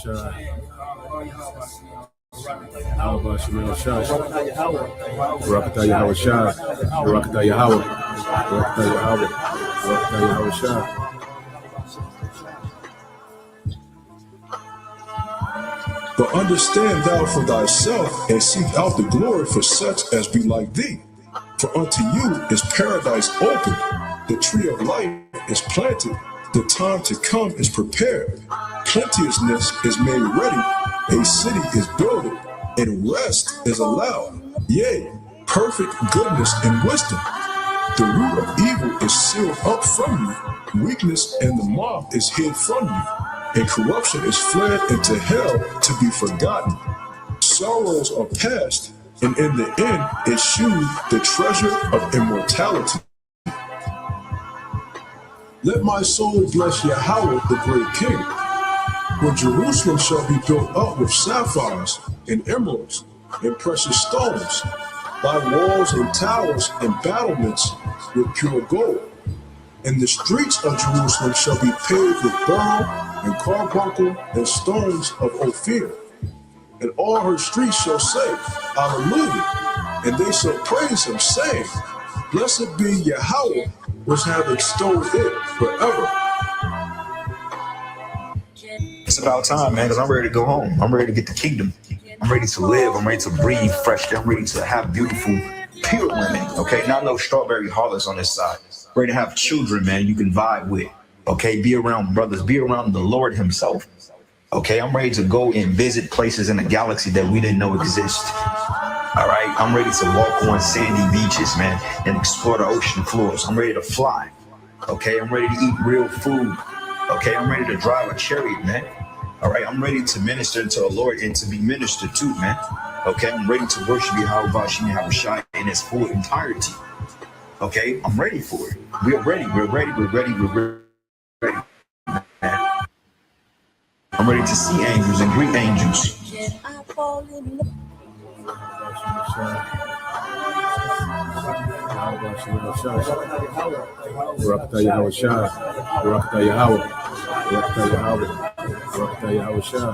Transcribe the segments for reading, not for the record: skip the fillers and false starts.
Shai. How about Shemel Shai? Barakatah Yahweh Shai. Barakatah Yahweh. Barakatah Yahweh. Barakatah Yahweh Shai. But understand thou for thyself, and seek out the glory for such as be like thee. For unto you is paradise opened, the tree of life is planted, the time to come is prepared, plenteousness is made ready, a city is builded, and rest is allowed. Yea, perfect goodness and wisdom. The root of evil is sealed up from you, weakness and the moth is hid from you, and corruption is fled into hell to be forgotten. Sorrows are past, and in the end eschewed the treasure of immortality. Let my soul bless Yahweh, the great King. When Jerusalem shall be built up with sapphires and emeralds and precious stones, thy walls and towers and battlements with pure gold. And the streets of Jerusalem shall be paved with beryl and carbuncle and stones of Ophir. And all her streets shall say, Alleluia, and they shall praise him, saying, Blessed be Yahweh, which have extolled it forever. It's about time, man, because I'm ready to go home. I'm ready to get the kingdom. I'm ready to live. I'm ready to breathe fresh. I'm ready to have beautiful, pure women, okay? Not no strawberry harlots on this side. Ready to have children, man, you can vibe with, okay? Be around brothers. Be around the Lord himself, okay? I'm ready to go and visit places in the galaxy that we didn't know exist. All right, I'm ready to walk on sandy beaches, man, and explore the ocean floors. I'm ready to fly, okay? I'm ready to eat real food, okay? I'm ready to drive a chariot, man. All right, I'm ready to minister to the Lord and to be ministered to, man. Okay, I'm ready to worship Yahweh Bashim Yahweh Shai in its full entirety. Okay, I'm ready for it. We're ready, we're ready, we're ready, we're ready, man. I'm ready to see angels and greet angels. Barakatah Yahweh Shai. Barakatah Yahweh. Barakatah Yahweh. Barakatah Yahweh Shai.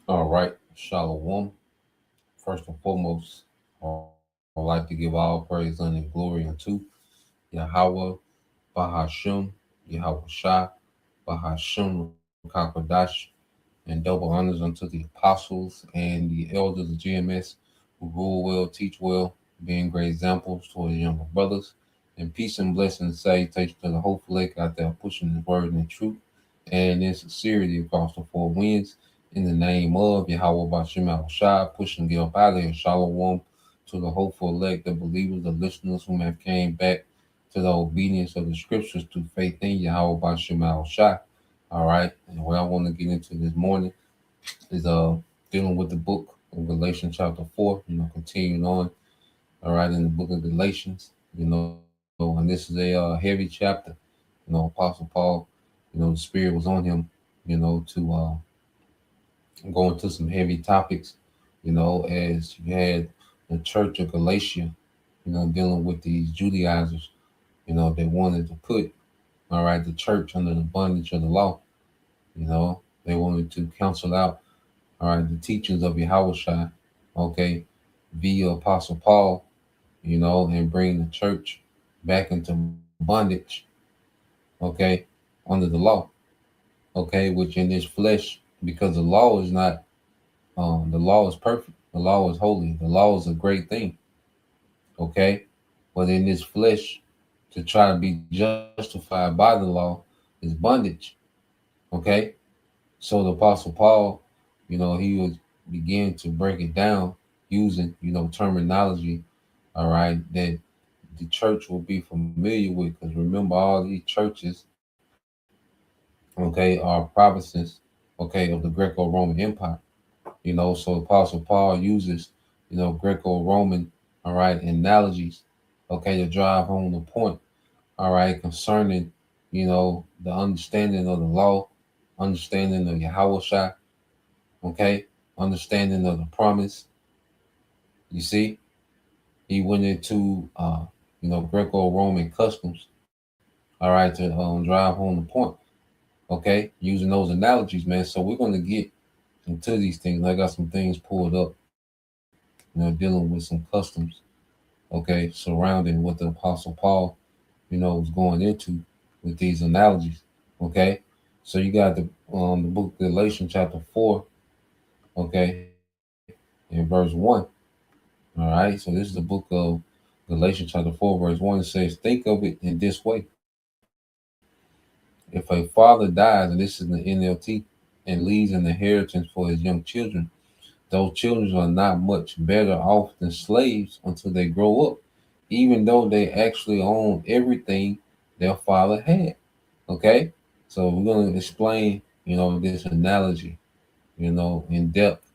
All right, Shalom. First and foremost, I'd like to give all praise and glory unto Yahweh, Bahashim, Yahweh Shah, Bahashim, Kakadash, and double honors unto the apostles and the elders of GMS who rule well, teach well, being great examples to the younger brothers. And peace and blessing and salutation to the hopeful lake out there pushing the word and truth and in sincerity across the four winds. In the name of Yahweh Bashim Al-Shai, pushing the up out of here, Shalom to the hopeful elect, the believers, the listeners who have came back to the obedience of the scriptures through faith in Yahweh Bashim Al-Shai. All right, and what I want to get into this morning is dealing with the book of Galatians chapter 4, continuing on, all right, in the book of Galatians, and this is a heavy chapter, Apostle Paul, the Spirit was on him, to go into some heavy topics, as you had the church of Galatia, dealing with these Judaizers, they wanted to put, all right, the church under the bondage of the law, they wanted to cancel out, all right, the teachings of Yahushua, okay, via Apostle Paul, and bring the church back into bondage, okay, under the law, okay, which in this flesh, because the law is not, the law is perfect, the law is holy, the law is a great thing, okay, but in this flesh, to try to be justified by the law is bondage, okay. So the Apostle Paul, he was begin to break it down using, terminology, all right, that the church will be familiar with. Because remember, all these churches, okay, are provinces, okay, of the Greco-Roman Empire. So Apostle Paul uses, Greco-Roman, all right, analogies, okay, to drive home the point, all right, concerning, the understanding of the law, understanding of Yahweh, okay, understanding of the promise. You see, he went into, Greco-Roman customs, all right, to drive home the point, okay, using those analogies, man. So we're going to get into these things. I got some things pulled up, dealing with some customs, okay, surrounding what the Apostle Paul, was going into with these analogies, okay. So you got the book of Galatians chapter 4, okay, in verse 1. All right, so this is the book of Galatians chapter 4, verse 1. It says, think of it in this way. If a father dies, and this is in the NLT, and leaves an inheritance for his young children, those children are not much better off than slaves until they grow up, even though they actually own everything their father had. Okay? So we're going to explain, this analogy, in depth,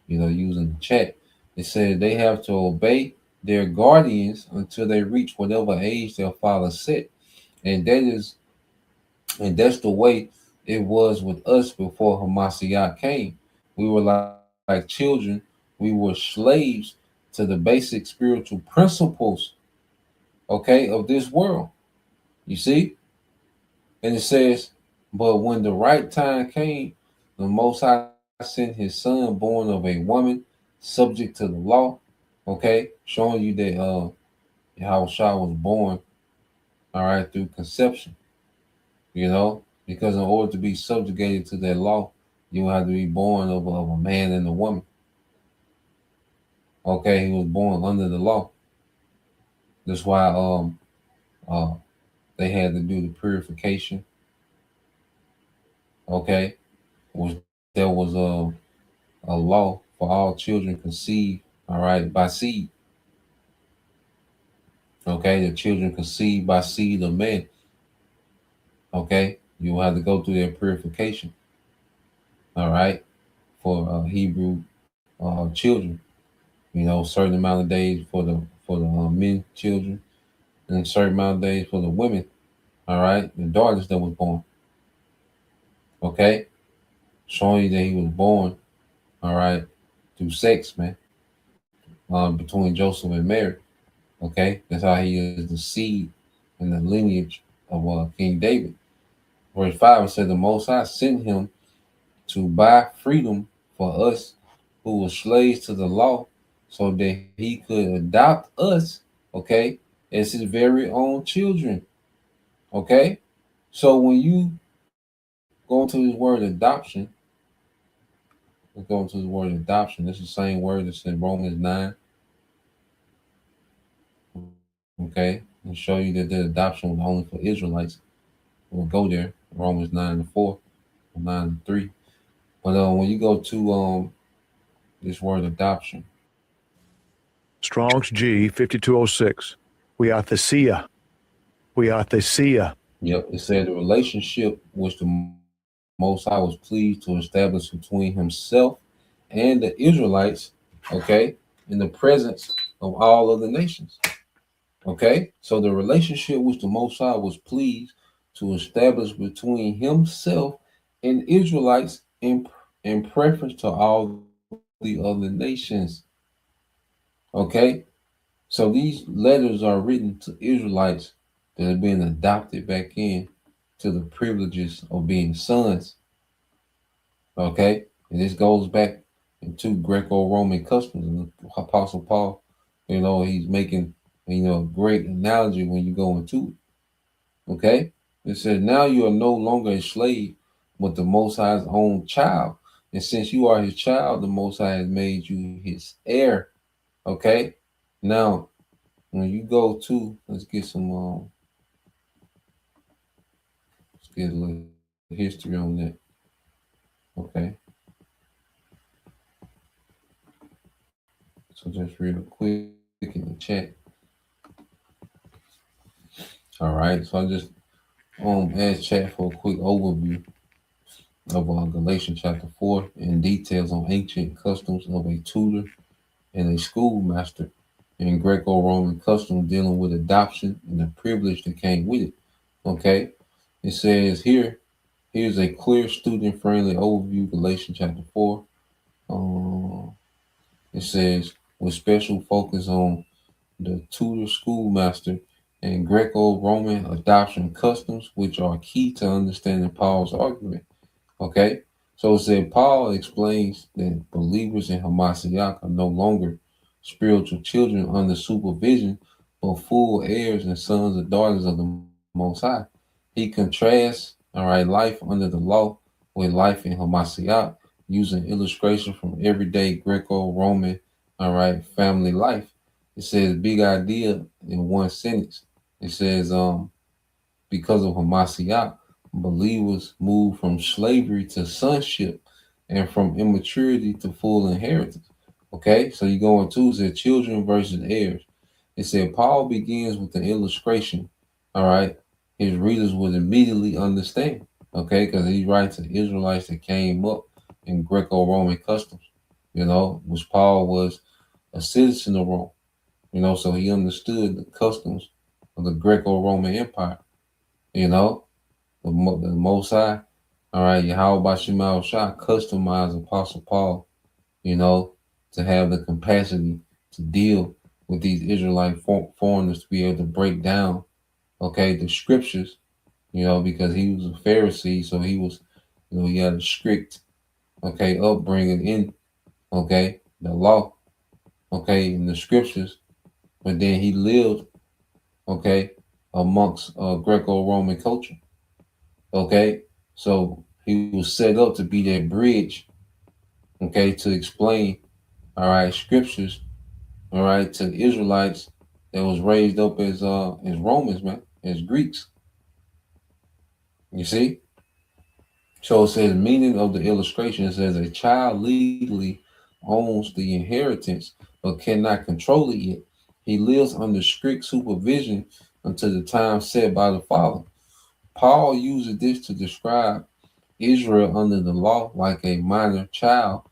using the chat. It says they have to obey their guardians until they reach whatever age their father set. And that's the way it was with us before Hamashiach came. We were like children. We were slaves to the basic spiritual principles, okay, of this world. You see? And it says, but when the right time came, the Most High sent his son born of a woman subject to the law, okay, showing you that Yahushua was born, all right, through conception, because in order to be subjugated to that law, you have to be born of a man and a woman. Okay, he was born under the law. That's why uh they had to do the purification. Okay, was there was a law for all children conceived, all right, by seed. Okay, the children conceived by seed of man. Okay, you will have to go through their purification. All right, for Hebrew children. Certain amount of days for the men children, and a certain amount of days for the women. All right, the daughters that was born. Okay, showing you that he was born. All right, through sex, man, between Joseph and Mary. Okay, that's how he is the seed and the lineage of King David. Verse 5, it said, the Most High sent him to buy freedom for us who were slaves to the law, so that he could adopt us, okay, as his very own children. Okay, so when you go into his word adoption, let's go into his word adoption. This is the same word that's in Romans 9. Okay, and show you that the adoption was only for Israelites. We'll go there, Romans 9:4, 9:3. But when you go to this word adoption, Strong's G 5206. We are Thesia. We are Thesia. yep, it said the relationship which the Most High was pleased to establish between himself and the Israelites, okay, in the presence of all other nations. Okay, so the relationship which the Most High was pleased to establish between himself and Israelites in preference to all the other nations. Okay, so these letters are written to Israelites that are being adopted back in to the privileges of being sons. Okay, and this goes back into Greco-Roman customs. And the Apostle Paul, he's making a great analogy when you go into it. Okay, it says now you are no longer a slave, but the Most High's own child. And since you are his child, the Most High has made you his heir. Okay, now when you go to, let's get a little history on that. Okay, so just real quick in the chat. All right, so I just ask chat for a quick overview of Galatians chapter 4 and details on ancient customs of a tutor and a schoolmaster. and Greco-Roman customs dealing with adoption and the privilege that came with it. Okay, it says here's a clear student-friendly overview, Galatians chapter 4. It says, with special focus on the tutor schoolmaster and Greco-Roman adoption customs, which are key to understanding Paul's argument. Okay, so it said Paul explains that believers in Hamashiach are no longer spiritual children under supervision, but full heirs and sons and daughters of the Most High. He contrasts, all right, life under the law with life in Hamashiach, using illustration from everyday Greco-Roman, all right, family life. It says big idea in one sentence. It says, because of Hamashiach, believers move from slavery to sonship and from immaturity to full inheritance. Okay, so you go into said children versus heirs. It said Paul begins with an illustration. All right, his readers would immediately understand. Okay, because he writes to Israelites that came up in Greco-Roman customs. Which Paul was a citizen of Rome. So he understood the customs of the Greco-Roman Empire. The Most High, all right, Yahweh Shemal Shah customized Apostle Paul, to have the capacity to deal with these Israelite foreigners, to be able to break down, okay, the scriptures, because he was a Pharisee, so he was, he had a strict, okay, upbringing in, okay, the law, okay, in the scriptures, but then he lived, okay, amongst Greco-Roman culture. Okay, so he was set up to be that bridge, okay, to explain, all right, scriptures, all right, to Israelites that was raised up as Romans, man, as Greeks. You see? So it says meaning of the illustration. It says a child legally owns the inheritance but cannot control it yet. He lives under strict supervision until the time set by the father. Paul uses this to describe Israel under the law like a minor child,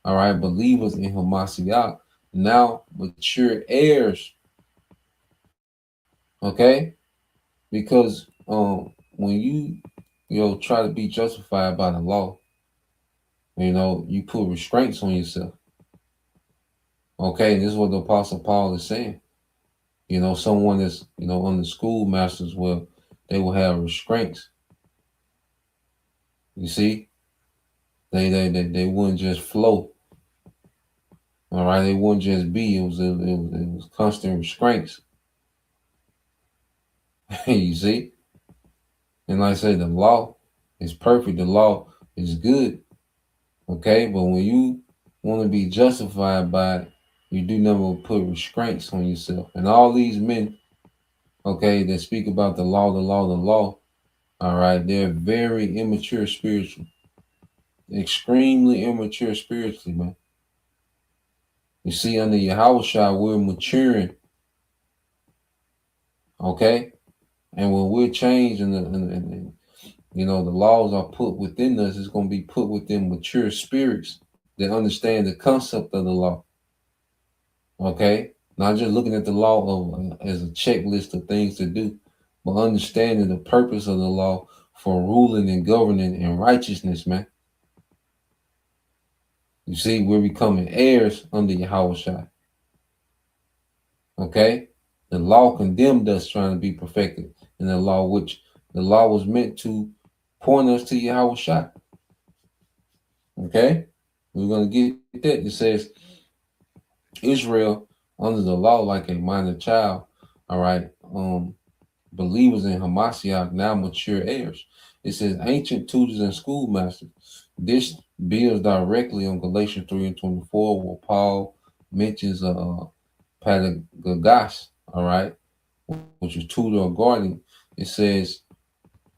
all right, believers in Hamashiach, now mature heirs, okay? Because when you try to be justified by the law, you put restraints on yourself, okay? And this is what the Apostle Paul is saying. Someone that's, on the schoolmasters, well, they will have restraints. You see? They wouldn't just flow. All right, it wouldn't just be. It was constant restraints. You see, and like I say, the law is perfect. The law is good. Okay, but when you want to be justified by it, you do never put restraints on yourself. And all these men, okay, that speak about the law, the law, the law. All right, they're very immature spiritually, extremely immature spiritually, man. You see, under Yahushua, we're maturing. Okay, and when we're changed and the laws are put within us, it's going to be put within mature spirits that understand the concept of the law. Okay, not just looking at the law as a checklist of things to do, but understanding the purpose of the law for ruling and governing in righteousness, man. You see, we're becoming heirs under Yahushua. Okay, the law condemned us trying to be perfected in the law, which the law was meant to point us to Yahushua. Okay, we're going to get that. It says Israel under the law like a minor child. All right, believers in Hamashiach now mature heirs. It says ancient tutors and schoolmasters. This builds directly on Galatians 3:24, where Paul mentions pedagogos, all right, which is tutor or guardian. It says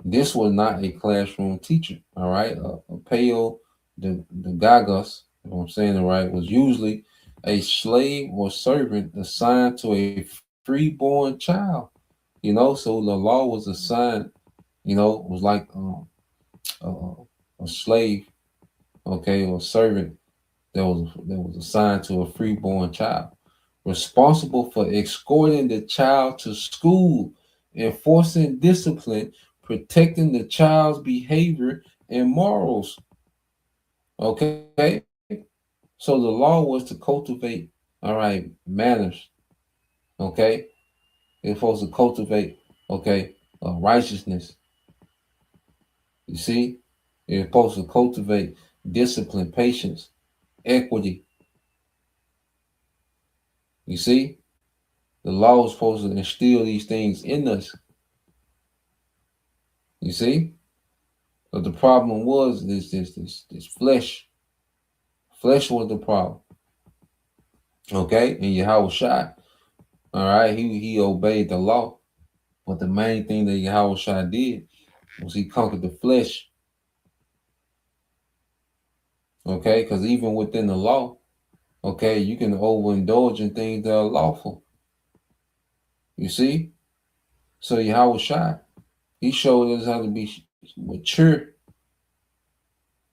this was not a classroom teacher, all right. The gagos, if I'm saying it right, was usually a slave or servant assigned to a freeborn child. So the law was assigned, was like a slave, okay, or servant that was assigned to a freeborn child. responsible for escorting the child to school, enforcing discipline, protecting the child's behavior and morals. Okay? So the law was to cultivate, all right, manners. Okay? It's supposed to cultivate, okay, righteousness. You see? It's supposed to cultivate discipline, patience, equity. You see? The law is supposed to instill these things in us. You see? But the problem was this flesh. Flesh was the problem. Okay? And Yahweh Shai, all right, he obeyed the law. But the main thing that Yahweh Shai did was he conquered the flesh. Okay? Because even within the law, okay, you can overindulge in things that are lawful. You see? So Yahweh Shai, he showed us how to be mature,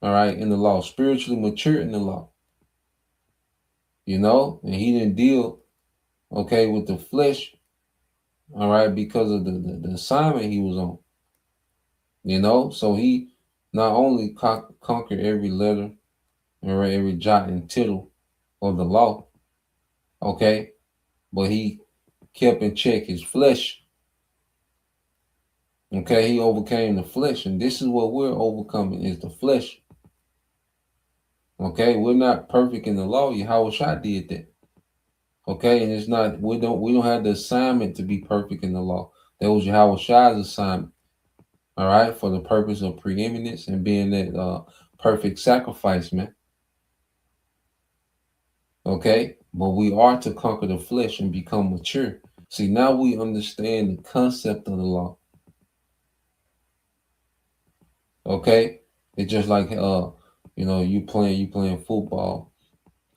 all right, in the law, spiritually mature in the law. You know, and he didn't deal, okay, with the flesh, all right, because of the assignment he was on. You know, so he not only conquered every letter, all right, every jot and tittle of the law, okay, but he kept in check his flesh. Okay, he overcame the flesh, and this is what we're overcoming is the flesh. Okay, we're not perfect in the law. Yahweh Shai did that. Okay, and it's not we don't have the assignment to be perfect in the law. That was Yahweh Shai's assignment. All right, for the purpose of preeminence and being that perfect sacrifice, man. Okay, but we are to conquer the flesh and become mature. See, now we understand the concept of the law. Okay, it's just like you playing football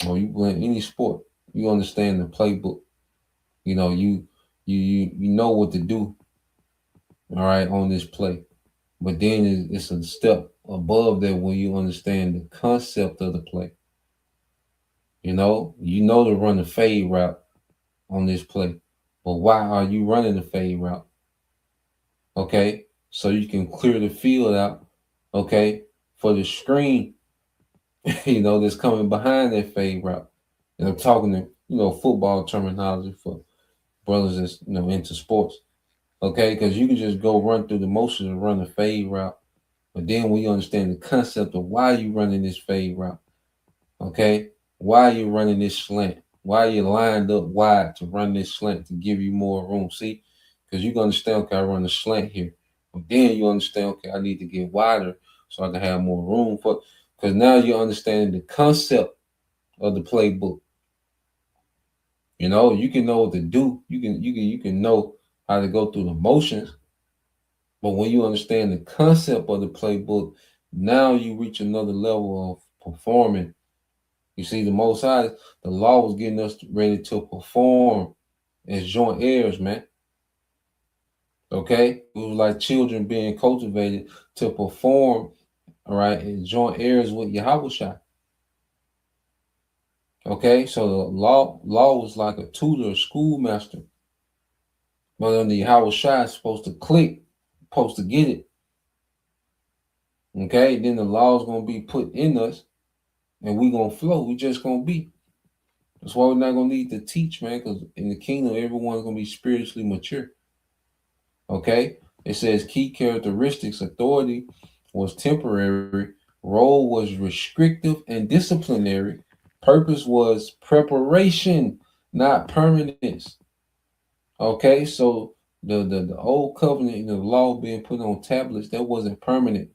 or you playing any sport. You understand the playbook. You know you know what to do. All right, on this play. But then it's a step above that when you understand the concept of the play. You know to run the fade route on this play. But why are you running the fade route? Okay, so you can clear the field out, okay, for the screen, that's coming behind that fade route. And I'm talking to, football terminology for brothers that's, into sports. Okay, because you can just go run through the motions and run the fade route. But then when you understand the concept of why you running this fade route, okay, why you running this slant, why you lined up wide to run this slant to give you more room. See, because you can understand, okay, I run the slant here. But then you understand, okay, I need to get wider so I can have more room for, because now you're understanding the concept of the playbook. You can know what to do. You can know how to go through the motions. But when you understand the concept of the playbook, now you reach another level of performing. You see, the Most High, the law was getting us ready to perform as joint heirs, man. Okay? It was like children being cultivated to perform, all right, as joint heirs with Yahweh Shai. Okay? So the law was like a tutor, a schoolmaster. But under Yahweh Shai is supposed to click, supposed to get it. Okay? Then the law is going to be put in us, and we're going to flow. We just going to be. That's why we're not going to need to teach, man, because in the kingdom, everyone's going to be spiritually mature. Okay? It says key characteristics: authority was temporary, role was restrictive and disciplinary, purpose was preparation, not permanence. Okay? So the old covenant, the law being put on tablets, that wasn't permanent.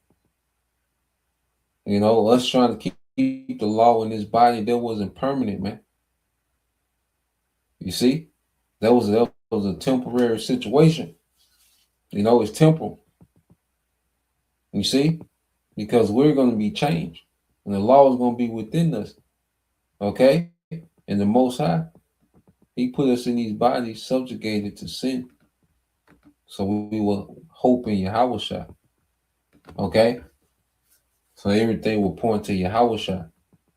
Us trying to keep the law in this body, that wasn't permanent, man. You see? That was a temporary situation. It's temporal. You see? Because we're going to be changed. And the law is going to be within us. Okay? And the Most High, he put us in these bodies subjugated to sin. So we will hope in Yahweh Shai. Okay? So everything will point to Yahweh Shai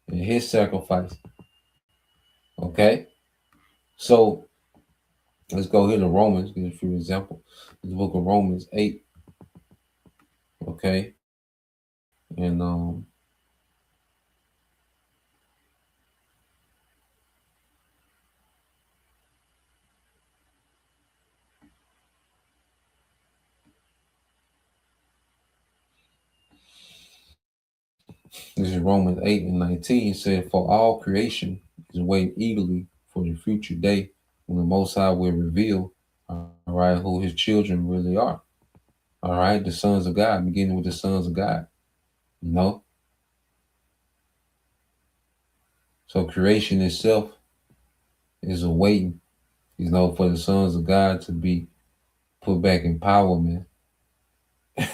and his sacrifice. Okay? So let's go here to Romans, give a few examples. The book of Romans 8, okay? And this is Romans 8 and 19. It said, "For all creation is waiting eagerly for the future day when the Most High will reveal, all right, who his children really are. All right, the sons of God, beginning with the sons of God, you know? So creation itself is awaiting, for the sons of God to be put back in power, man.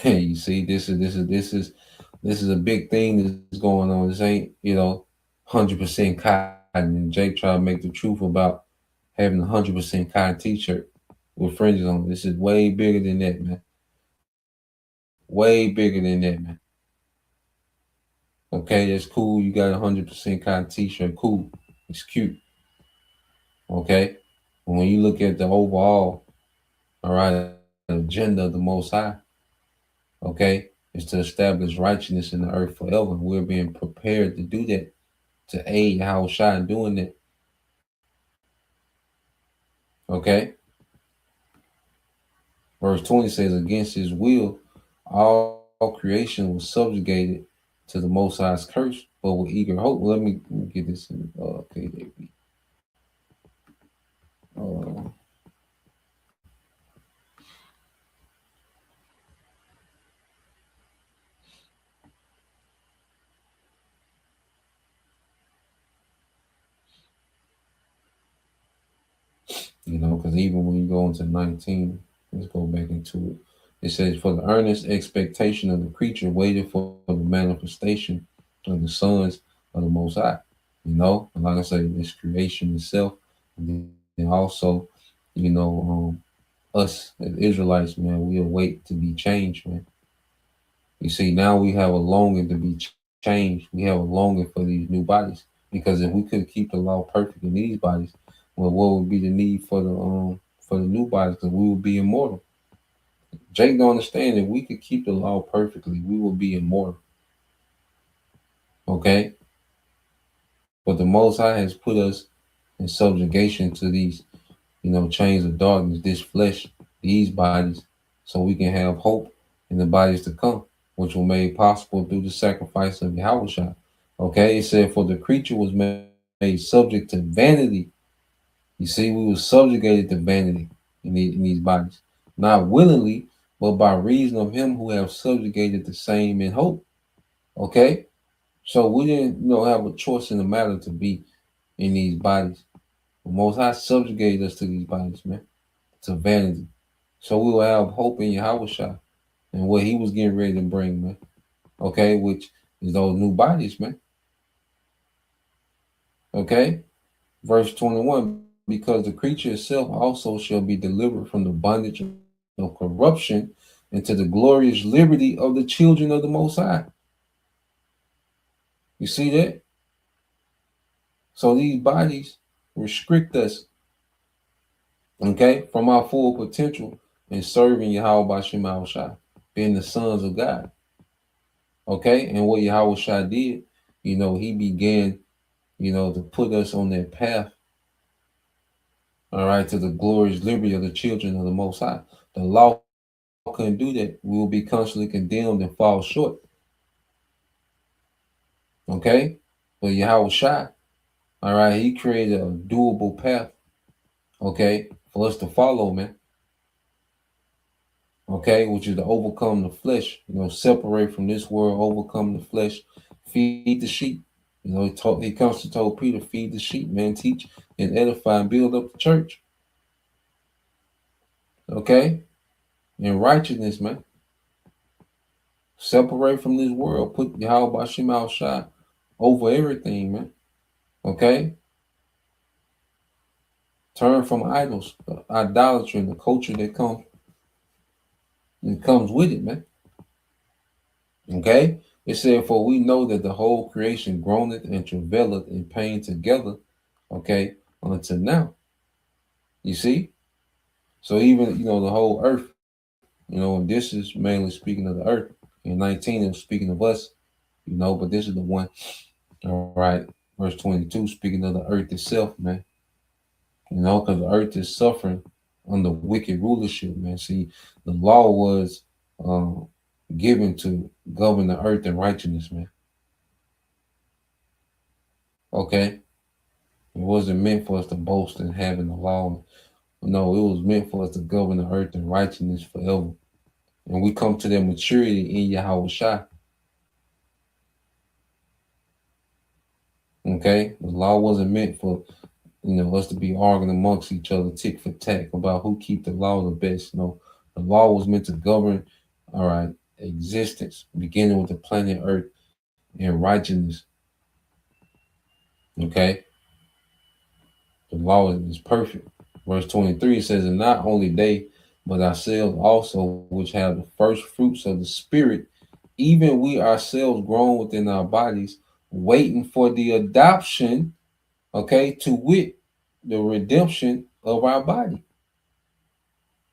You see, this is a big thing that's going on. This ain't, 100% cotton. And Jake tried to make the truth about having a 100% cotton t-shirt with fringes on it. This is way bigger than that, man. Way bigger than that, man. Okay, that's cool. You got a 100% cotton t-shirt. Cool. It's cute. Okay. But when you look at the overall, all right, agenda of the Most High, okay, is to establish righteousness in the earth forever. We're being prepared to do that, to aid Yahweh Shai in doing that. Okay. Verse 20 says, against his will, all creation was subjugated to the Most High's curse, but with eager hope. Let me get this in KJV. Because even when you go into 19, let's go back into it. It says, for the earnest expectation of the creature waited for the manifestation of the sons of the Most High. And like I say, this creation itself, and then also, us as Israelites, man, we await to be changed, man. You see, now we have a longing to be changed. We have a longing for these new bodies, because if we could keep the law perfect in these bodies, well, what would be the need for the new bodies? Because we would be immortal. Jake don't understand that we could keep the law perfectly, we will be immortal. Okay, but the Most High has put us in subjugation to these, chains of darkness, this flesh, these bodies, so we can have hope in the bodies to come, which were made possible through the sacrifice of Yahweh. Okay, it said, for the creature was made subject to vanity. You see, we were subjugated to vanity in these bodies, not willingly, but by reason of him who have subjugated the same in hope. Okay, so we didn't, have a choice in the matter to be in these bodies. The Most High subjugated us to these bodies, man, to vanity. So we will have hope in Yahweh and what he was getting ready to bring, man. Okay, which is those new bodies, man. Okay, verse 21, because the creature itself also shall be delivered from the bondage of corruption into the glorious liberty of the children of the Most High. You see that? So these bodies restrict us, okay, from our full potential in serving Yahweh Bashim Shai, being the sons of God. Okay, and what Yahweh Shai did, he began, to put us on that path, all right, to the glorious liberty of the children of the Most High. The law couldn't do that. We will be constantly condemned and fall short. Okay, but Yahweh Shai, all right, he created a doable path, okay, for us to follow, man. Okay, which is to overcome the flesh, separate from this world, overcome the flesh, feed the sheep. He comes to told Peter, feed the sheep, man, teach and edify and build up the church. Okay, in righteousness, man. Separate from this world, put Yahweh Bashim Shai over everything, man. Okay, turn from idols, the idolatry, and the culture that comes with it, man. Okay, it said, for we know that the whole creation groaneth and travaileth in pain together, okay, until now. You see? So even, the whole earth, and this is mainly speaking of the earth. In 19, it was speaking of us, but this is the one. All right. Verse 22, speaking of the earth itself, man. Because the earth is suffering under wicked rulership, man. See, the law was um, given to govern the earth in righteousness, man. Okay? It wasn't meant for us to boast in having the law. No, it was meant for us to govern the earth in righteousness forever. And we come to that maturity in Yahweh Shai. Okay? The law wasn't meant for us to be arguing amongst each other, tick for tack, about who keep the law the best. No, the law was meant to govern, all right, existence, beginning with the planet Earth and righteousness. Okay? The law is perfect. Verse 23 says, and not only they, but ourselves also, which have the first fruits of the Spirit, even we ourselves grown within our bodies, waiting for the adoption, okay, to wit, the redemption of our body.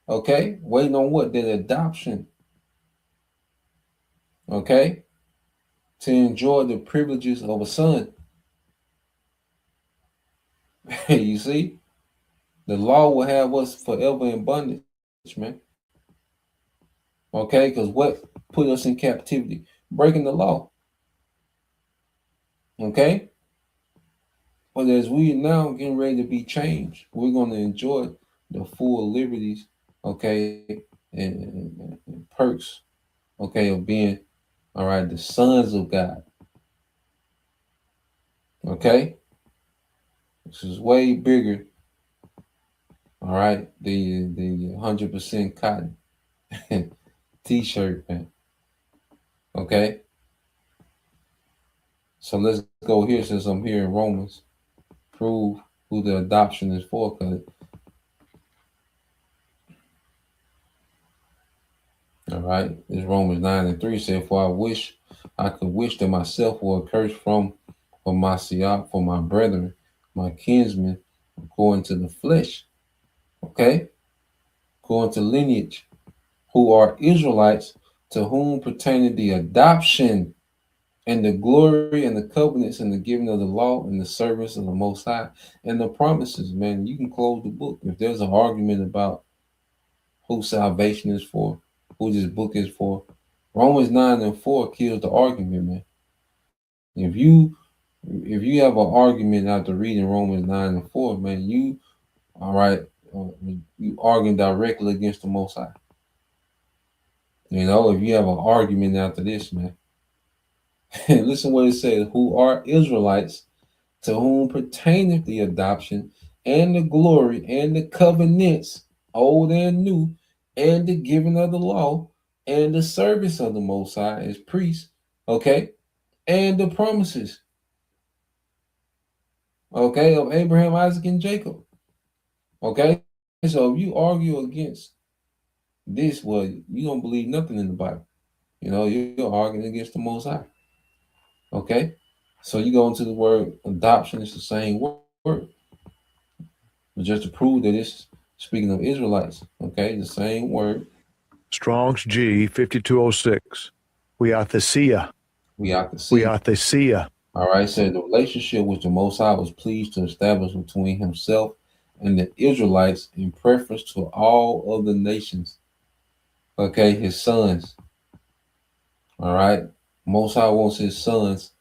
Okay, waiting on what? The adoption. Okay, to enjoy the privileges of a son. You see, the law will have us forever in bondage, man. Okay, because what put us in captivity? Breaking the law. Okay, but as we now getting ready to be changed, we're going to enjoy the full liberties, okay, and perks, okay, of being, all right, the sons of God. Okay, this is way bigger. All right, the 100% cotton t-shirt, man. Okay, so let's go here since I'm here in Romans. Prove who the adoption is for, cause all right, it's Romans 9:3 said, "For I wish I could wish that myself were accursed for my siach, for my brethren, my kinsmen, according to the flesh." Okay, according to lineage, who are Israelites, to whom pertaining the adoption and the glory and the covenants and the giving of the law and the service of the Most High and the promises. Man, you can close the book. If there's an argument about who salvation is for, who this book is for, Romans 9:4 kills the argument, man. If you have an argument after reading Romans 9:4, man, you all right, you arguing directly against the Most High. If you have an argument after this, man, listen what it says: who are Israelites, to whom pertaineth the adoption and the glory and the covenants, old and new, and the giving of the law and the service of the Most High as priests, okay, and the promises, okay, of Abraham, Isaac, and Jacob, okay. So if you argue against this, well, you don't believe nothing in the Bible. You're arguing against the Most High, okay. So you go into the word adoption; it's the same word. But just to prove that it's speaking of Israelites, okay, the same word. Strong's G 5206. We are Thesia. We are to We see. are Thesia. All right, so the relationship which the Most High was pleased to establish between himself and the Israelites in preference to all other nations, okay, his sons. All right, Most High wants his sons,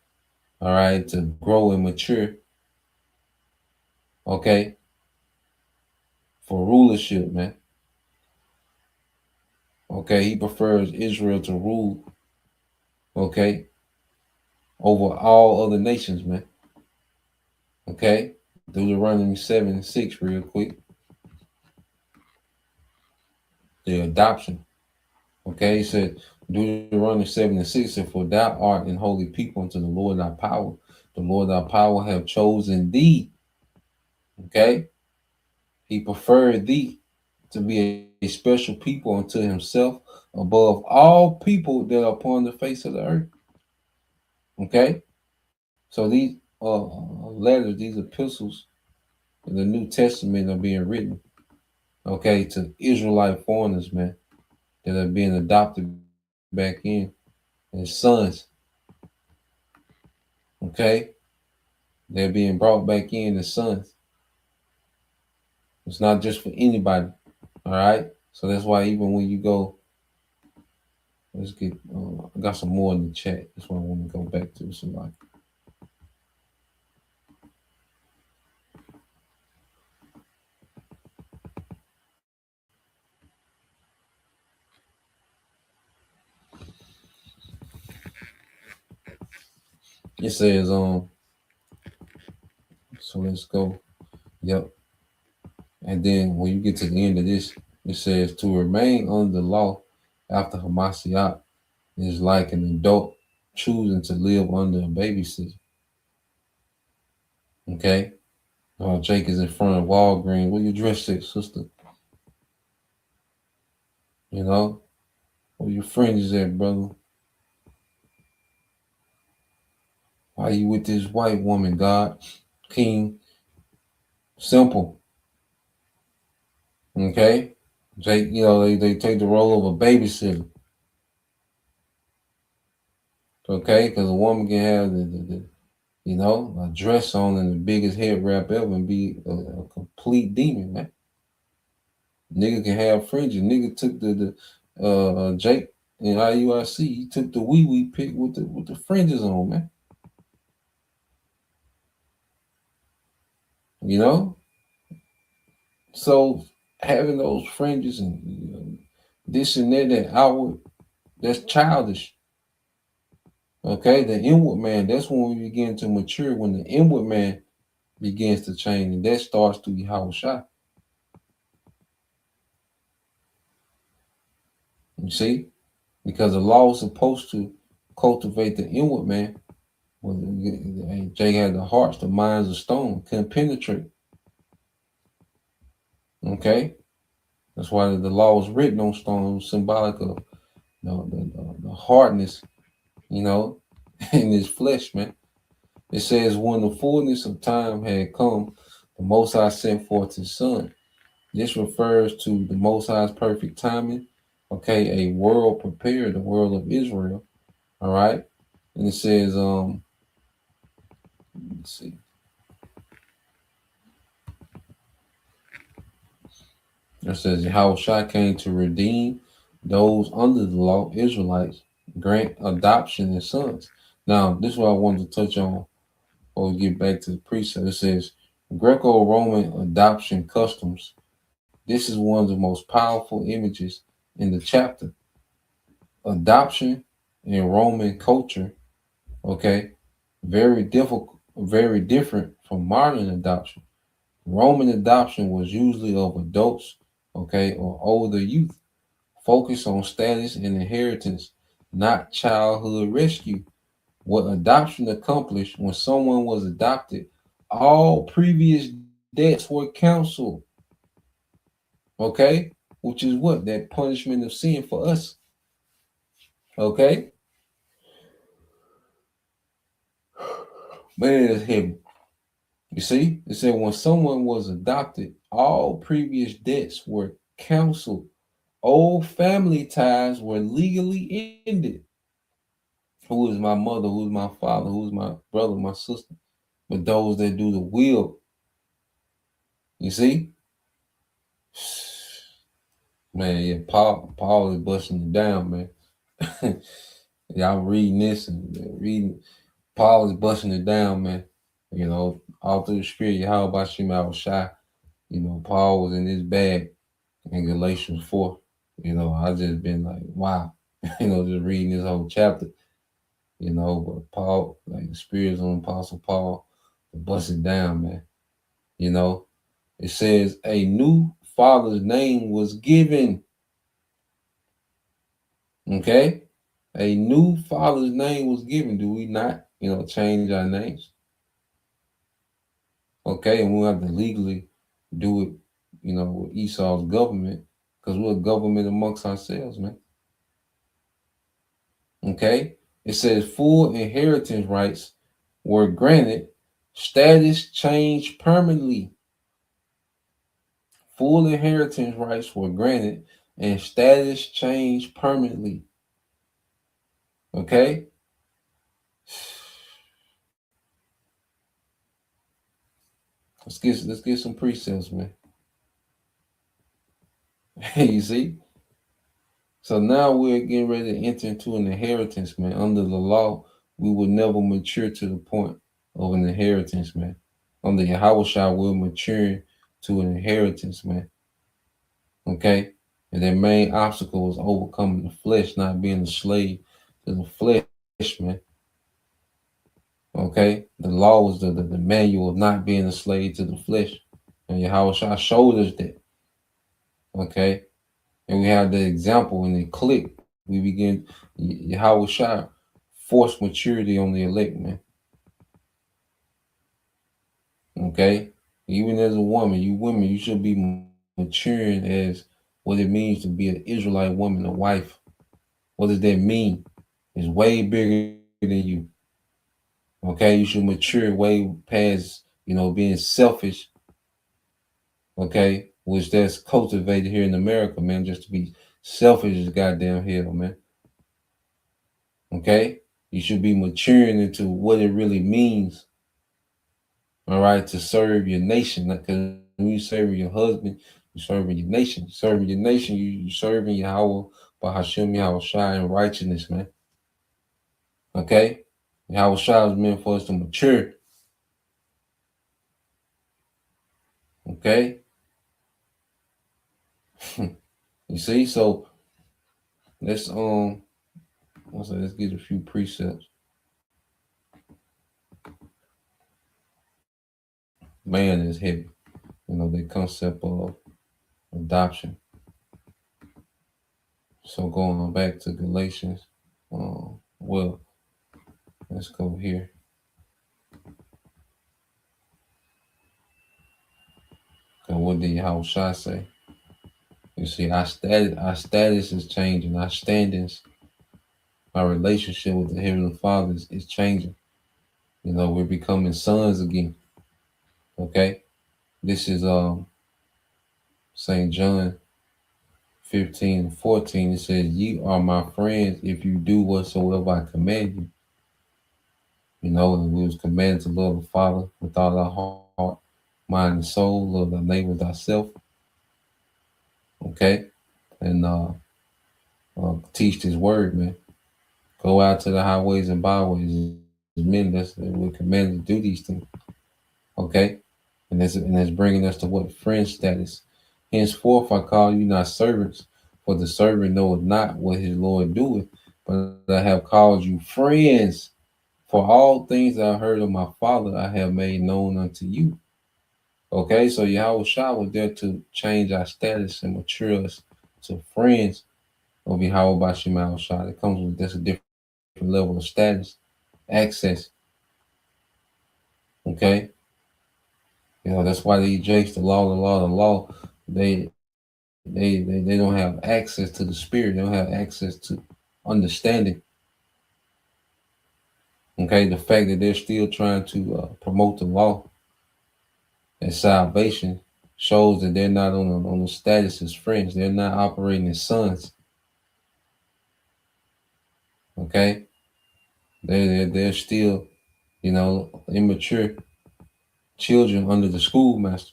all right, to grow and mature, okay, for rulership, man. Okay, he prefers Israel to rule, okay, over all other nations, man. Okay, Deuteronomy 7:6, real quick. The adoption. Okay, he said, Deuteronomy 7:6 said, "For thou art an holy people unto the Lord thy power. The Lord thy power have chosen thee." Okay, he preferred thee to be a special people unto himself above all people that are upon the face of the earth. Okay, so these letters, these epistles in the New Testament are being written, okay, to Israelite foreigners, man, that are being adopted back in as sons, okay? They're being brought back in as sons. It's not just for anybody, all right? So that's why even when you go, let's get, I got some more in the chat. That's what I want to go back to. Somebody. It says, so let's go. Yep. And then when you get to the end of this, it says to remain under the law after Hamashiach is like an adult choosing to live under a babysitter. Okay? Jake is in front of Walgreens. Where you dress at, sister? You know? Where your friends at, brother? Why you with this white woman, God? King. Simple. Okay? Jake, you know, they take the role of a babysitter. Okay? Because a woman can have the you know, a dress on and the biggest head wrap ever and be a complete demon, man. Nigga can have fringes. Nigga took the Jake in IUIC. He took the wee pick with the fringes on, man. You know, so having those fringes and this and that outward, that's childish. Okay, the inward man, that's when we begin to mature. When the inward man begins to change, and that starts to be Yahushua. You see, because the law is supposed to cultivate the inward man. Well, Jake had the hearts, the minds of stone, couldn't penetrate. Okay, that's why the law was written on stone, symbolic of the hardness, you know, in his flesh, man. It says, when the fullness of time had come, the Most High sent forth his son. This refers to the Most High's perfect timing. Okay, a world prepared, the world of Israel. All right, and it says, let's see. It says Yahushua came to redeem those under the law, Israelites, grant adoption as sons. Now, this is what I wanted to touch on before we get back to the precept. It says Greco-Roman adoption customs. This is one of the most powerful images in the chapter. Adoption in Roman culture, okay, very difficult, very different from modern adoption. Roman adoption was usually of adults, okay, or older youth, focused on status and inheritance, not childhood rescue. What adoption accomplished when someone was adopted, all previous debts were canceled, okay, which is what? That punishment of sin for us, okay? Man, it's heavy. You see, it said when someone was adopted, all previous debts were canceled. Old family ties were legally ended. Who is my mother? Who is my father? Who is my brother, my sister? But those that do the will. You see? Man, yeah, Paul is busting it down, man. Y'all reading this and reading. Paul is busting it down, man. You know, all through the spirit, how about Shema was shy? You know, Paul was in his bag in Galatians 4. You know, I just been like, wow, you know, just reading this whole chapter, you know, but Paul, like the spirits on Apostle Paul, bust it down, man. You know, it says a new father's name was given. Okay? A new father's name was given. Do we not, you know, change our names? Okay, and we have to legally do it, you know, with Esau's government, because we're a government amongst ourselves, man. Okay? It says full inheritance rights were granted, status changed permanently. full inheritance rights were granted and status changed permanently. Okay? Let's get some precepts, man. You see? So now we're getting ready to enter into an inheritance, man. Under the law, we will never mature to the point of an inheritance, man. Under Yahushua, we're maturing to an inheritance, man. Okay? And their main obstacle was overcoming the flesh, not being a slave to the flesh, man. Okay? The law was the manual of not being a slave to the flesh. And Yahushua showed us that. Okay? And we have the example and it clicked. We begin, Yahushua forced maturity on the elect, man. Okay? Even as a woman, you should be maturing as what it means to be an Israelite woman, a wife. What does that mean? It's way bigger than you. Okay? You should mature way past, being selfish. Okay? Which that's cultivated here in America, man, just to be selfish is goddamn hell, man. Okay? You should be maturing into what it really means, all right, to serve your nation. Because when you serve your husband, you're serving your nation. You're serving your nation, you're serving Yahweh, Bahashim, Yahweh Shai in righteousness, man. Okay? Yahweh Shai was meant for us to mature. Okay? You see? So let's get a few precepts. Man is heavy. The concept of adoption. So going back to Galatians, let's go here. So what did Yahushua say? You see, our status is changing. Our standings, our relationship with the Heavenly Father is changing. We're becoming sons again. Okay? This is St. John 15:14. It says, "Ye are my friends if you do whatsoever I command you." And we was commanded to love the Father with all our heart, mind, and soul, love thy neighbor as thyself. Okay? And teach this word, man. Go out to the highways and byways. As men, we're commanded to do these things. Okay? And that's bringing us to what? Friend status. Henceforth I call you not servants, for the servant knoweth not what his Lord doeth, but I have called you friends. For all things I heard of my Father I have made known unto you. Okay, so Yahweh Shah was there to change our status and mature us to friends of Yahweh Bashim Shah. It comes with a different level of status, access. Okay, that's why the Jakes, the law. They don't have access to the spirit. They don't have access to understanding. Okay, the fact that they're still trying to promote the law and salvation shows that they're not on the status as friends. They're not operating as sons. Okay, they're still, immature children under the schoolmaster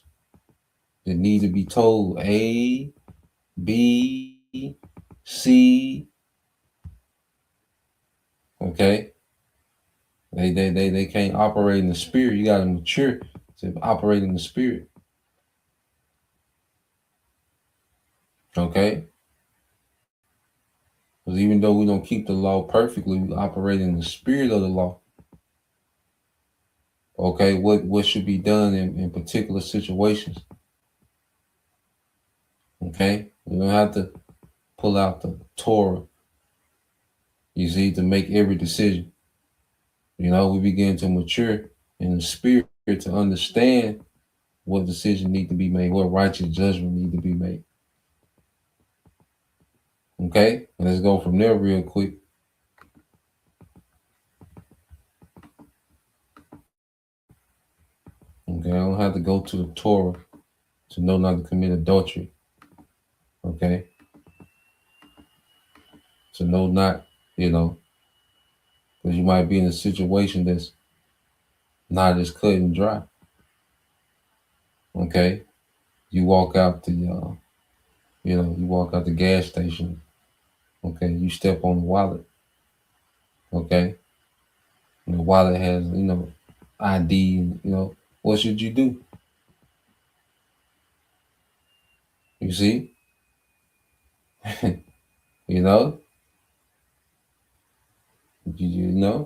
that need to be told A, B, C. Okay, they can't operate in the spirit. You got to mature to operate in the spirit. Okay, because even though we don't keep the law perfectly, we operate in the spirit of the law. Okay, what should be done in particular situations? Okay, we don't have to pull out the Torah, you see, to make every decision. We begin to mature in the spirit to understand what decision need to be made, what righteous judgment need to be made. Okay, let's go from there real quick. Okay, I don't have to go to the Torah. To know not to commit adultery. Okay. To know not, because you might be in a situation that's not as cut and dry. Okay. You walk out you walk out the gas station. Okay. You step on the wallet. Okay. And the wallet has, ID. What should you do? You see, you know,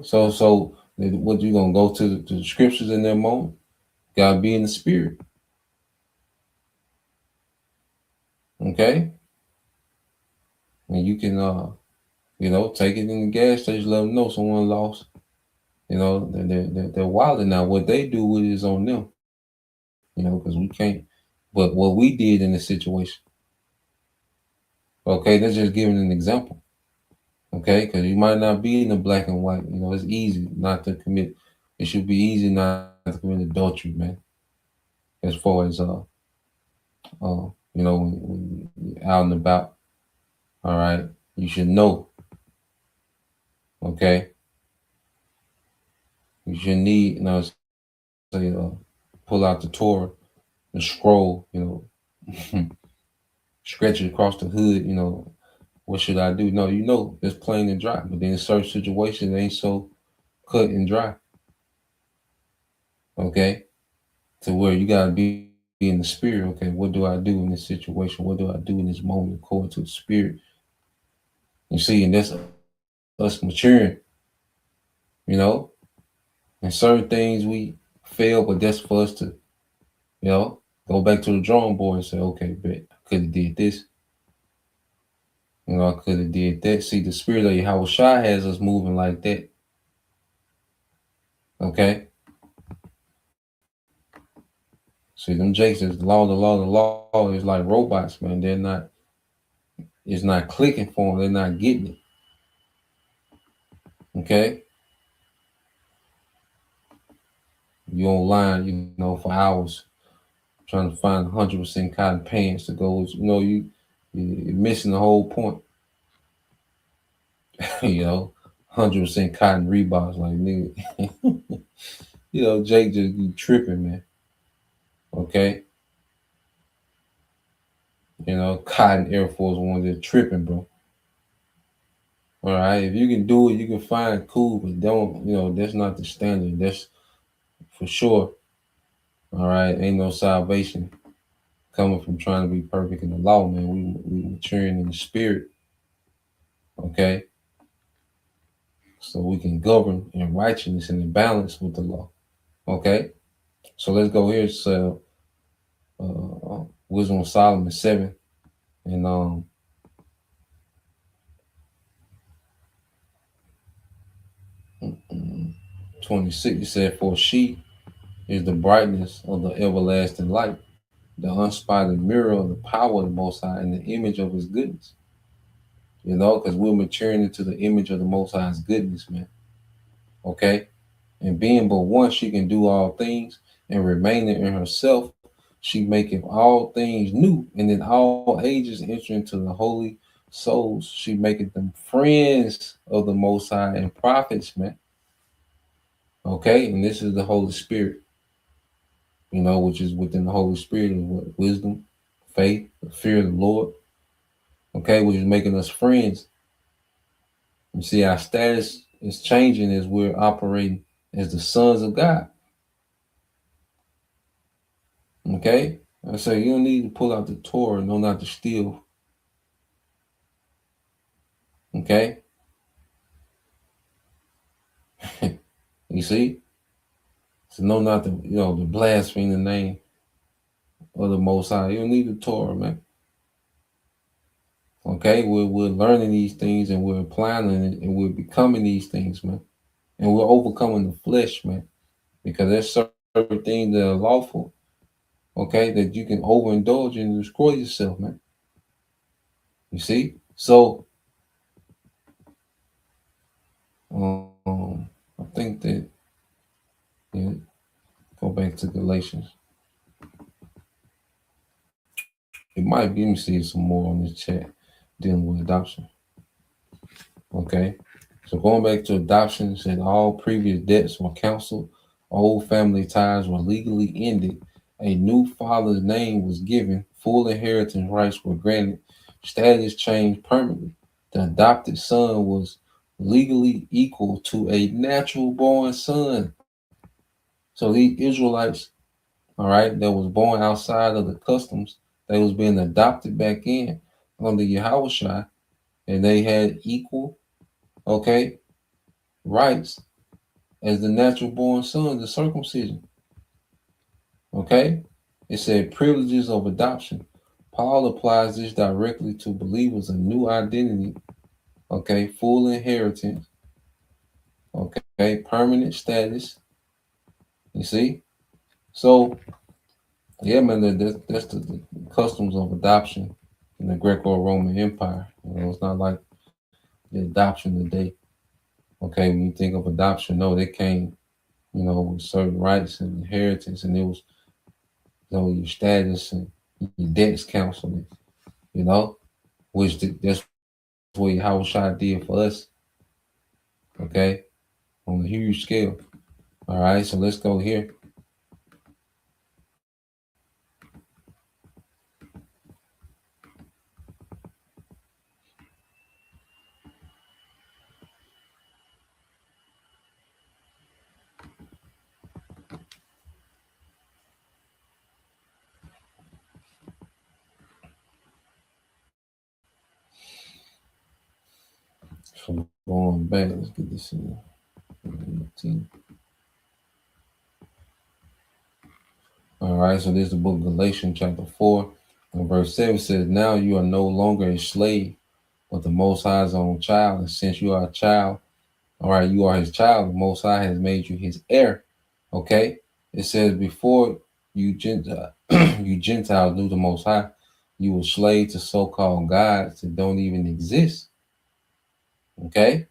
So what you gonna go to the scriptures in that moment? Gotta be in the spirit. Okay. And you can, take it in the gas station, let them know someone lost. They're wilding now. What they do with it is on them. Because we can't. But what we did in the situation, okay, that's just giving an example. Okay, because you might not be in the black and white. It's easy not to commit. It should be easy not to commit adultery, man. As far as when you're out and about. All right, you should know. Okay, you should need. Say, pull out the Torah and scroll. Stretch it across the hood. What should I do? No, it's plain and dry. But then in certain situations, it ain't so cut and dry. Okay, to where you gotta be in the spirit. Okay, what do I do in this situation? What do I do in this moment according to the spirit? You see, and that's us maturing. And certain things we fail, but that's for us to, go back to the drawing board and say, okay, bet I could have did this. I could have did that. See, the spirit of Yahweh Shai has us moving like that. Okay. See, them Jakes is the law, the law, the law is like robots, man. It's not clicking for them. They're not getting it. Okay. You online, for hours trying to find 100% cotton pants to go. You're missing the whole point. 100% cotton Reeboks, like nigga. Jake just be tripping, man. Okay. Cotton Air Force One just tripping, bro. All right. If you can do it, you can find it cool, but don't, that's not the standard. That's for sure. All right. Ain't no salvation coming from trying to be perfect in the law, man. We maturing in the spirit. Okay. So we can govern in righteousness and in balance with the law. Okay. So let's go here. So Wisdom of Solomon 7 and 26. It said, "For she is the brightness of the everlasting light, the unspotted mirror of the power of the Most High, and the image of His goodness." Because we're maturing into the image of the Most High's goodness, man. Okay, and being but one, she can do all things, and remaining in herself, she maketh all things new, and in all ages enter into the holy souls. She maketh them friends of the Most High and prophets, man. Okay, and this is the Holy Spirit, which is within the Holy Spirit is what? Wisdom, faith, the fear of the Lord. Okay, which is making us friends. You see, our status is changing as we're operating as the sons of God. Okay, I say you don't need to pull out the Torah, no, not to steal. Okay, you see, so no, not to to blaspheme the name of the Most High. You don't need the Torah, man. Okay, we're learning these things and we're applying it and we're becoming these things, man. And we're overcoming the flesh, man, because there's certain things that are lawful, okay, that you can overindulge and destroy yourself, man. You see? So, I think that, go back to Galatians. It might be. Let me see some more on this chat dealing with adoption. Okay. So going back to adoption, it said all previous debts were canceled, old family ties were legally ended, a new father's name was given, full inheritance rights were granted, status changed permanently. The adopted son was legally equal to a natural born son. So these Israelites, all right, that was born outside of the customs, they was being adopted back in under Yahushua, and they had equal, okay, rights as the natural born son, the circumcision. Okay? It said privileges of adoption. Paul applies this directly to believers, a new identity, okay, full inheritance, okay, permanent status. You see? So, yeah, man, that's the customs of adoption in the Greco-Roman Empire. It's not like the adoption today. Okay, when you think of adoption, no, they came, with certain rights and inheritance, and it was your status and your debts counseling, you know, that's what Yahushua did for us, okay, on a huge scale. All right, so let's go here. So going back, let's get this in. All right, so this is the book of Galatians, chapter 4, and verse 7 says, now you are no longer a slave, but the Most High's own child. And since you are a child, all right, you are his child. The Most High has made you his heir. Okay? It says, before you you Gentiles knew the Most High, you were slave to so-called gods that don't even exist. Okay?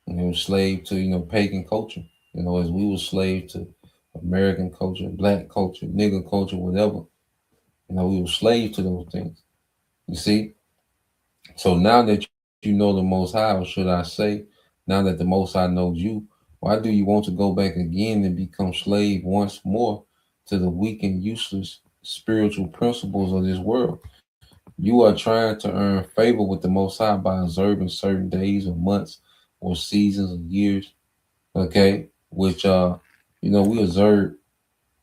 And you were slave to, pagan culture. As we were slave to American culture, black culture, nigger culture, whatever. We were slave to those things. You see? So now that you know the Most High, or should I say, now that the Most High knows you, why do you want to go back again and become slave once more to the weak and useless spiritual principles of this world? You are trying to earn favor with the Most High by observing certain days or months or seasons or years, okay? Which, we observe,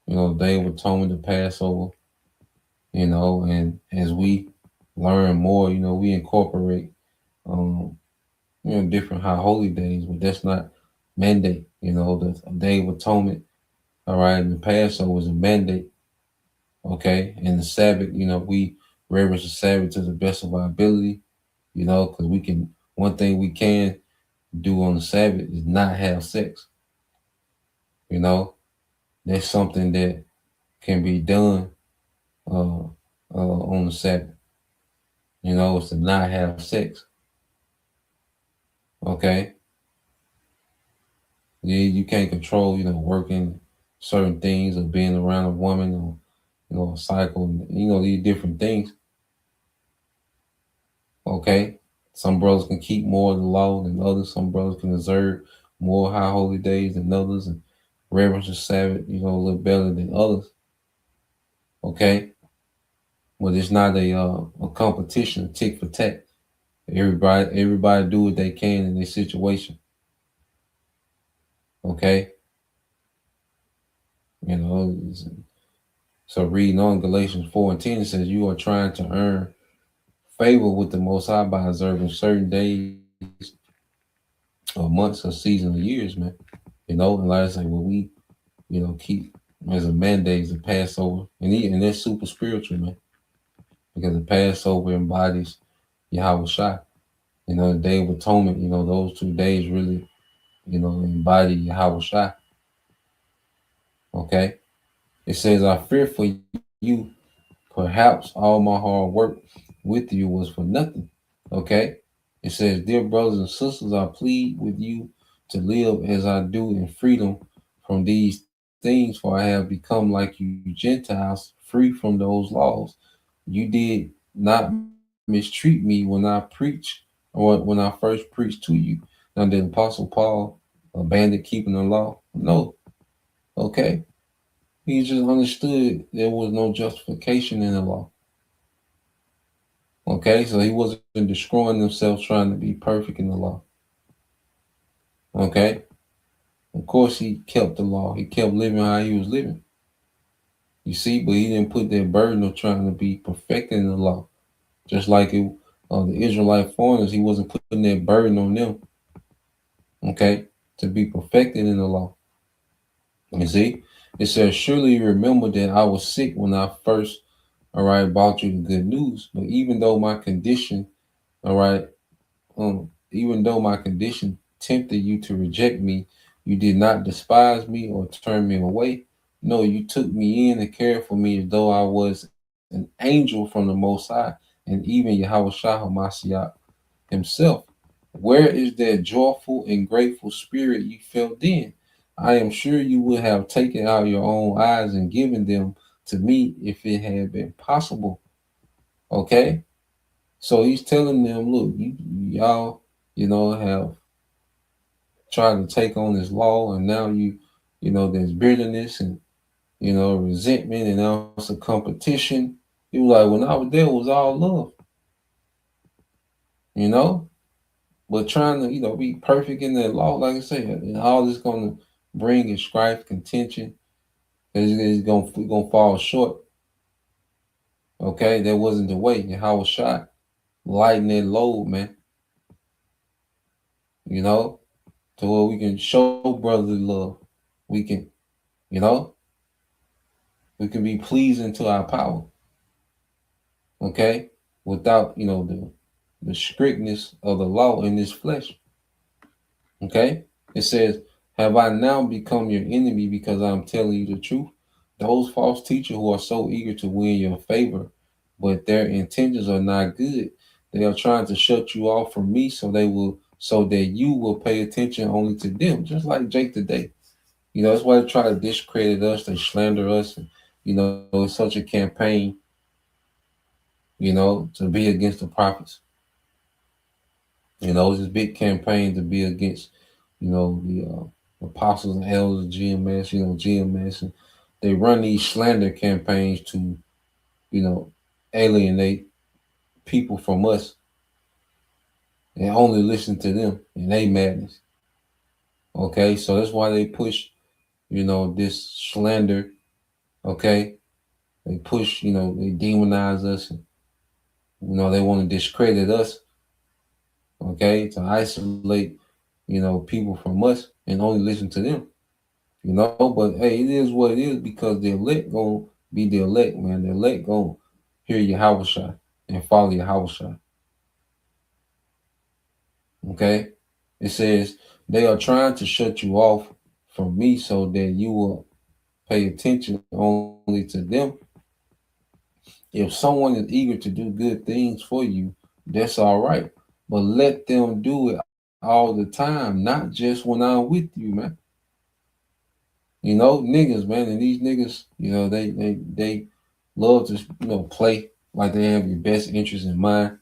Day of Atonement, the Passover, and as we learn more, we incorporate um, different high holy days, but that's not mandate. The Day of Atonement, all right, and the Passover is a mandate, okay, and the Sabbath, we reverence the Sabbath to the best of our ability, because one thing we can do on the Sabbath is not have sex, that's something that can be done on the Sabbath, is to not have sex, okay. You can't control, working certain things or being around a woman or, a cycle, these different things. Okay. Some brothers can keep more of the law than others. Some brothers can observe more high holy days than others and reverence the Sabbath, a little better than others. Okay. But it's not a competition, tick for tack. Everybody do what they can in their situation. Okay. So reading on Galatians 4 and 10, it says you are trying to earn favor with the Most High by observing certain days or months or seasons or years, man. And like I say, well, we, keep as a mandate the Passover, and that's super spiritual, man, because the Passover embodies Yahweh Shai. The Day of Atonement, those 2 days really, embody Yahweh Shai. Okay. It says, I fear for you, perhaps all my hard work with you was for nothing. Okay. It says, dear brothers and sisters, I plead with you to live as I do in freedom from these things, for I have become like you Gentiles, free from those laws. You did not mistreat me when I preached or when I first preached to you. Now, did Apostle Paul abandon keeping the law? No. Okay. He just understood there was no justification in the law. Okay. So he wasn't destroying himself trying to be perfect in the law. Okay. Of course, he kept the law. He kept living how he was living. You see, but he didn't put that burden of trying to be perfected in the law. Just like the Israelite foreigners, he wasn't putting that burden on them, okay, to be perfected in the law. You see, it says, surely you remember that I was sick when I first, all right, brought you the good news. But even though my condition, all right, even though my condition tempted you to reject me, you did not despise me or turn me away. No, you took me in and cared for me as though I was an angel from the Most High, and even Yahweh Shah Hamashiach himself. Where is that joyful and grateful spirit you felt then? I am sure you would have taken out your own eyes and given them to me if it had been possible. Okay? So he's telling them, look, y'all, have tried to take on this law, and now there's bitterness and resentment, and now it's a competition. He was like, when I was there, it was all love, you know. But trying to, be perfect in that law, like I said, all this going to bring is strife, contention. It's going to fall short. Okay, that wasn't the way. And how was shot, lighten that load, man. To where we can show brotherly love. We can, you know, we can be pleasing to our power. Okay, without the strictness of the law in this flesh. Okay, it says, have I now become your enemy because I'm telling you the truth? Those false teachers who are so eager to win your favor, but their intentions are not good. They are trying to shut you off from me so that you will pay attention only to them, just like Jake today. That's why they try to discredit us, they slander us, and it's such a campaign, to be against the prophets. It's this big campaign to be against, the apostles and elders of GMS, GMS, and they run these slander campaigns to, alienate people from us and only listen to them and they madness. Okay, so that's why they push, this slander. Okay, they push, they demonize us, and they want to discredit us. Okay, to isolate, people from us and only listen to them. But hey, it is what it is because the elect gonna be the elect, man. The elect gonna hear Yahweh Shai and follow Yahweh Shai. Okay? It says they are trying to shut you off from me so that you will pay attention only to them. If someone is eager to do good things for you, that's all right. But let them do it all the time, not just when I'm with you, man. Niggas, man, and these niggas, they love to, play like they have your best interest in mind.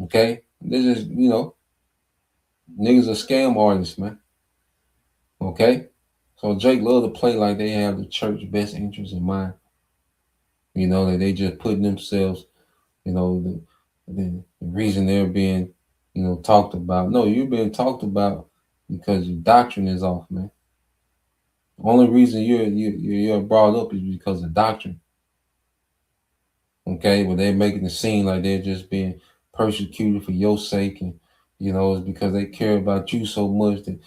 Okay? They're just, niggas are scam artists, man. Okay? So Jake love to play like they have the church best interest in mind. That they just putting themselves, the reason they're being, talked about. No, you're being talked about because your doctrine is off, man. The only reason you're brought up is because of doctrine. Okay, but they're making it seem like they're just being persecuted for your sake, and it's because they care about you so much that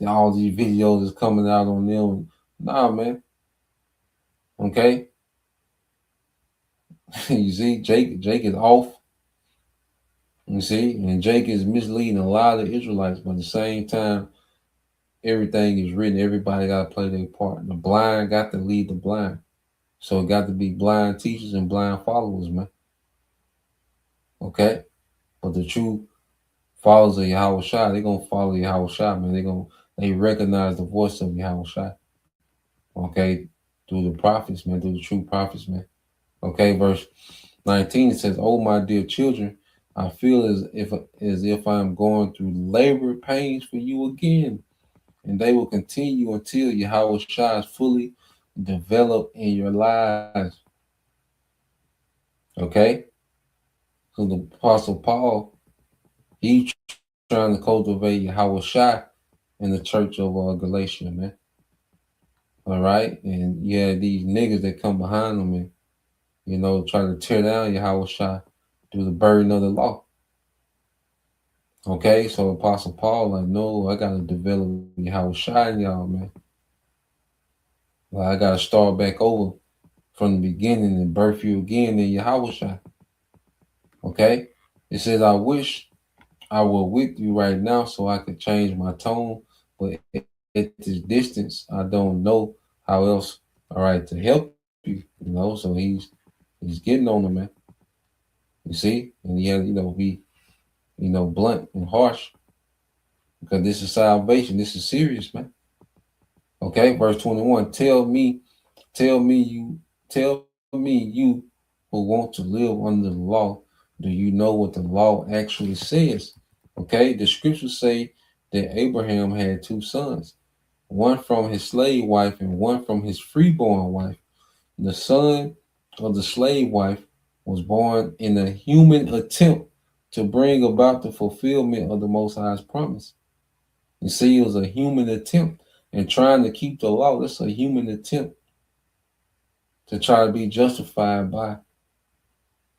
all these videos is coming out on them. Nah, man. Okay, you see, Jake is off. You see, and Jake is misleading a lot of Israelites, but at the same time, everything is written. Everybody got to play their part. The blind got to lead the blind. So it got to be blind teachers and blind followers, man. Okay? But the true followers of Yahweh Shai, they're going to follow Yahweh Shai, man. They recognize the voice of Yahweh Shai. Okay? Through the prophets, man. Through the true prophets, man. Okay, verse 19 says, "Oh my dear children, I feel as if I am going through labor pains for you again, and they will continue until Yahweh Shai is fully developed in your lives." Okay, so the Apostle Paul, he trying to cultivate Yahweh Shai in the church of Galatia, man. All right, and you had these niggas that come behind them and try to tear down Yahweh Shai through the burden of the law. Okay, so Apostle Paul, like, no, I gotta develop Yahweh Shai in y'all, man. Like, I gotta start back over from the beginning and birth you again in Yahweh Shai. Okay, it says, "I wish I were with you right now so I could change my tone, but at this distance, I don't know how else, all right, to help you." So he's getting on them, man. You see, and he had, be, blunt and harsh because this is salvation. This is serious, man. Okay, verse 21. Tell me, you who want to live under the law, do you know what the law actually says? Okay, the scriptures say that Abraham had two sons, one from his slave wife and one from his freeborn wife. The son of the slave wife was born in a human attempt to bring about the fulfillment of the Most High's promise. You see, it was a human attempt, and trying to keep the law, that's a human attempt to try to be justified by,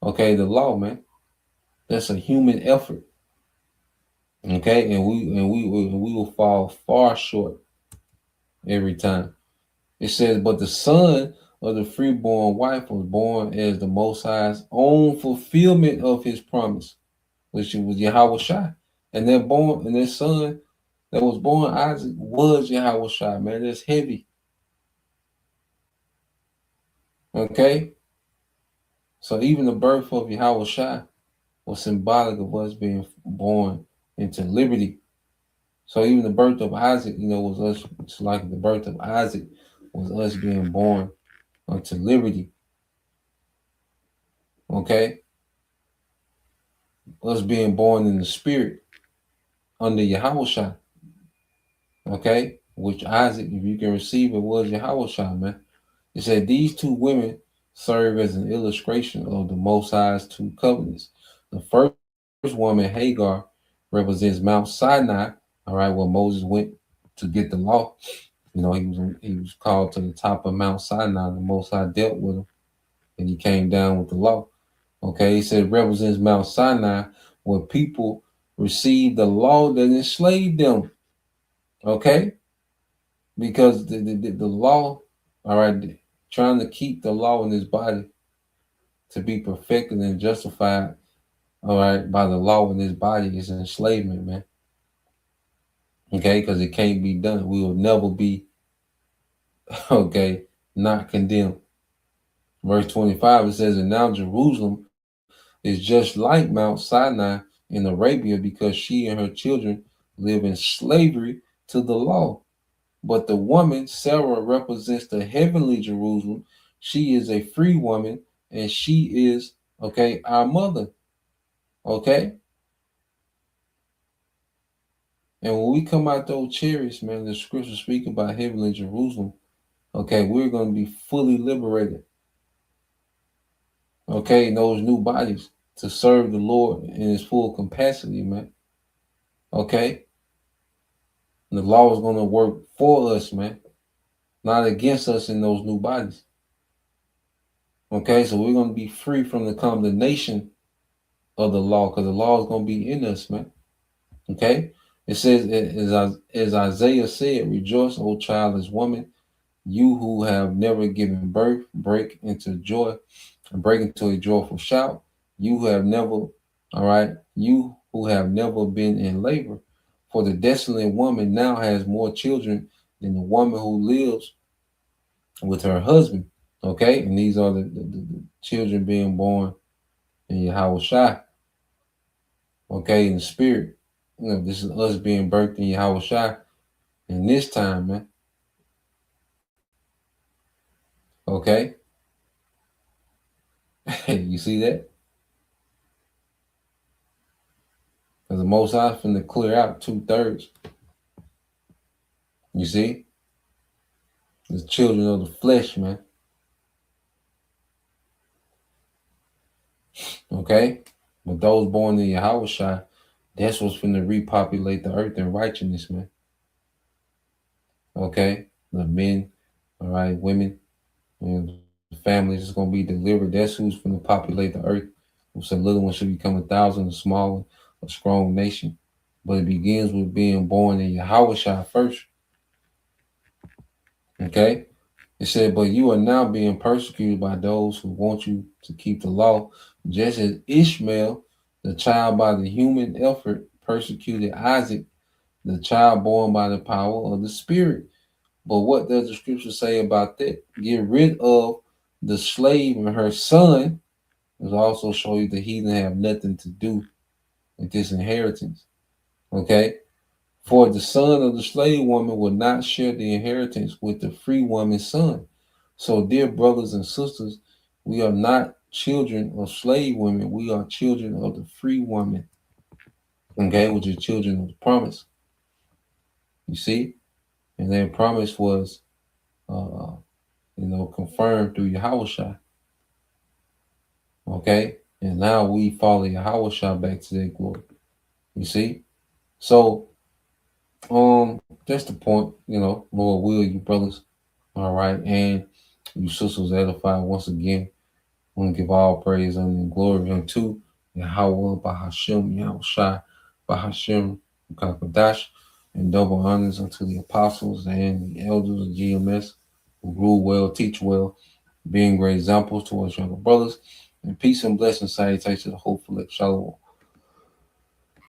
the law, man. That's a human effort. Okay, and we will fall far short every time. It says, but the son of the freeborn wife was born as the Most High's own fulfillment of his promise, which was Yahweh Shai. And their son that was born, Isaac, was Yahweh Shai, man. That's heavy. Okay? So even the birth of Yahweh Shai was symbolic of us being born into liberty. So even the birth of Isaac, was us. It's like the birth of Isaac was us being born unto liberty. Okay, us being born in the spirit under Yahweh Shai. Okay, which Isaac, if you can receive it, was Yahweh Shai, man. It said these two women serve as an illustration of the Most High's two covenants. The first woman, Hagar, represents Mount Sinai. All right, where Moses went to get the law. He was called to the top of Mount Sinai. The Most High dealt with him, and he came down with the law. Okay, he said represents Mount Sinai, where people received the law that enslaved them. Okay, because the law, all right, trying to keep the law in his body to be perfected and justified, all right, by the law in his body is enslavement, man. Okay, because it can't be done. We will never be, okay, not condemned. Verse 25, it says, and now Jerusalem is just like Mount Sinai in Arabia because she and her children live in slavery to the law. But the woman, Sarah, represents the heavenly Jerusalem. She is a free woman and she is, okay, our mother. Okay. And when we come out those chariots, man, the scriptures speak about heavenly Jerusalem. Okay, we're going to be fully liberated. Okay, in those new bodies to serve the Lord in his full capacity, man. Okay. And the law is going to work for us, man, not against us in those new bodies. Okay, so we're going to be free from the condemnation of the law because the law is going to be in us, man. Okay, it says, as Isaiah said, rejoice, O childless woman, you who have never given birth, break into joy and break into a joyful shout. You who have never, all right, you who have never been in labor. For the desolate woman now has more children than the woman who lives with her husband. Okay, and these are the children being born in Yahweh Shai. Okay, in the spirit. This is us being birthed in Yahweh Shai in this time, man. Okay. You see that? Because the Most High finna clear out 2/3. You see? The children of the flesh, man. Okay? But those born in Yahushua, that's what's finna repopulate the earth in righteousness, man. Okay? The men, all right, women, and the families is gonna be delivered. That's who's finna populate the earth. So little one should become 1,000, a small one, a strong nation. But it begins with being born in Yahushua first. Okay? It said, but you are now being persecuted by those who want you to keep the law, just as Ishmael, the child by the human effort, persecuted Isaac, the child born by the power of the Spirit. But what does the scripture say about that? Get rid of the slave and her son. It also show you the heathen have nothing to do with this inheritance. Okay? For the son of the slave woman will not share the inheritance with the free woman's son. So, dear brothers and sisters, we are not children of slave women. We are children of the free woman. Okay, which is children of the promise. You see? And that promise was, confirmed through Yahushua. Okay? And now we follow Yahushua back to that glory. You see? So, that's the point, Lord will, you brothers. All right. And you sisters edified once again. I want to give all praise and glory unto Yahweh, Bahashem, Yahushua, Bahashem, Kakadash, and double honors unto the apostles and the elders of GMS who rule well, teach well, being great examples towards younger brothers. And peace and blessings, salutations to the hopeful Shalom.